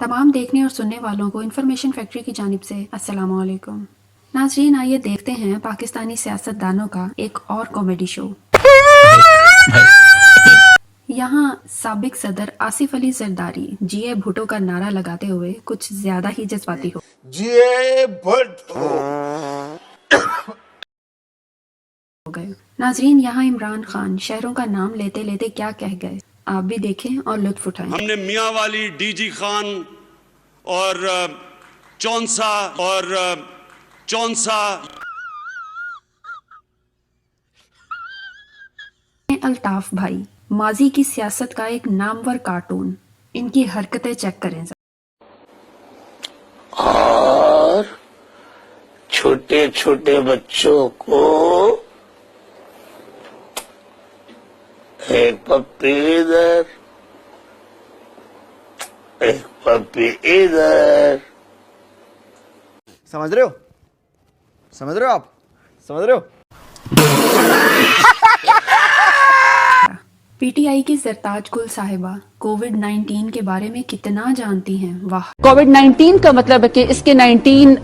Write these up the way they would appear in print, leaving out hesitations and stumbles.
तमाम देखने और सुनने वालों को इन्फॉर्मेशन फैक्ट्री की जानिब से अस्सलाम वालेकुम। नाज़रीन, आइए देखते हैं पाकिस्तानी सियासतदानों का एक और कॉमेडी शो। यहाँ साबिक सदर आसिफ अली जरदारी जीए भुट्टो का नारा लगाते हुए कुछ ज्यादा ही जज्बाती हो गए। नाज़रीन, यहाँ इमरान खान शहरों का नाम लेते लेते क्या कह गए, आप भी देखें और लुत्फ उठाएं। हमने मियाँ वाली, डीजी खान और चौंसा अल्ताफ भाई, माजी की सियासत का एक नामवर कार्टून, इनकी हरकतें चेक करें। और छोटे छोटे बच्चों को एक पप्पी इधर, एक पप्पी इधर। समझ रहे हो? समझ रहे हो आप? समझ रहे हो? पीटीआई की सरताज गुल साहिबा कोविड-19 के बारे में कितना जानती हैं, वाह। कोविड-19 का मतलब है कि इसके 19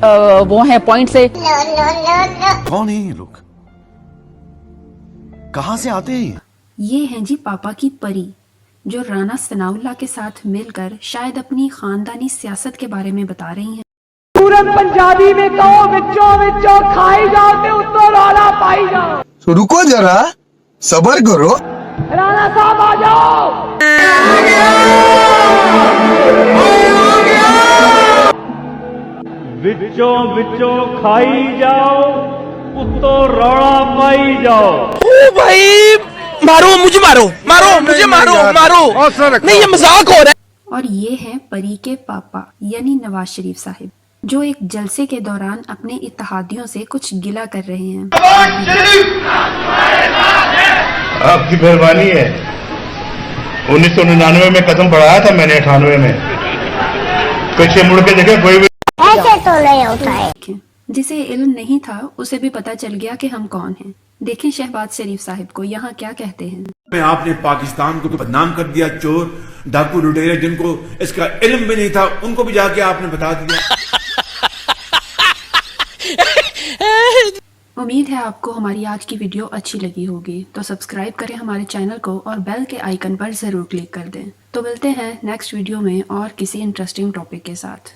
वो है पॉइंट से। कौन है ये लोग? कहां से आते हैं? ये हैं जी पापा की परी, जो राना सनाउल्लाह के साथ मिलकर शायद अपनी खानदानी सियासत के बारे में बता रही हैं। पूरन पंजाबी में कहो विचो विचो खाई जाओ ते उत्तो रौला पाई जाओ। तो रुको जरा, सबर करो। राणा साहब आ जाओ। विचो विचो खाई जाओ उत्तो रौला पाई जाओ। ओ भाई, मारो मुझे, मारो मुझे, मारो नहीं, ये मजाक हो रहा है। और ये हैं परी के पापा यानी नवाज शरीफ साहिब, जो एक जलसे के दौरान अपने इत्तेहादियों से कुछ गिला कर रहे हैं। आपकी मेहरबानी है। 1999 में कदम बढ़ाया था मैंने, 98 में पीछे मुड़ के देखे कोई भी ऐसे तो नहीं होता है। जिसे इल्म नहीं था उसे भी पता चल गया कि हम कौन हैं। देखें शहबाज शरीफ साहिब को यहाँ क्या कहते हैं। आपने पाकिस्तान को तो बदनाम कर दिया, चोर डाकू लुटेरे जिनको इसका इल्म भी नहीं था उनको भी जाके आपने बता दिया। उम्मीद है आपको हमारी आज की वीडियो अच्छी लगी होगी, तो सब्सक्राइब करें हमारे चैनल को और बेल के आइकन पर जरूर क्लिक कर दें। तो मिलते हैं नेक्स्ट वीडियो में और किसी इंटरेस्टिंग टॉपिक के साथ।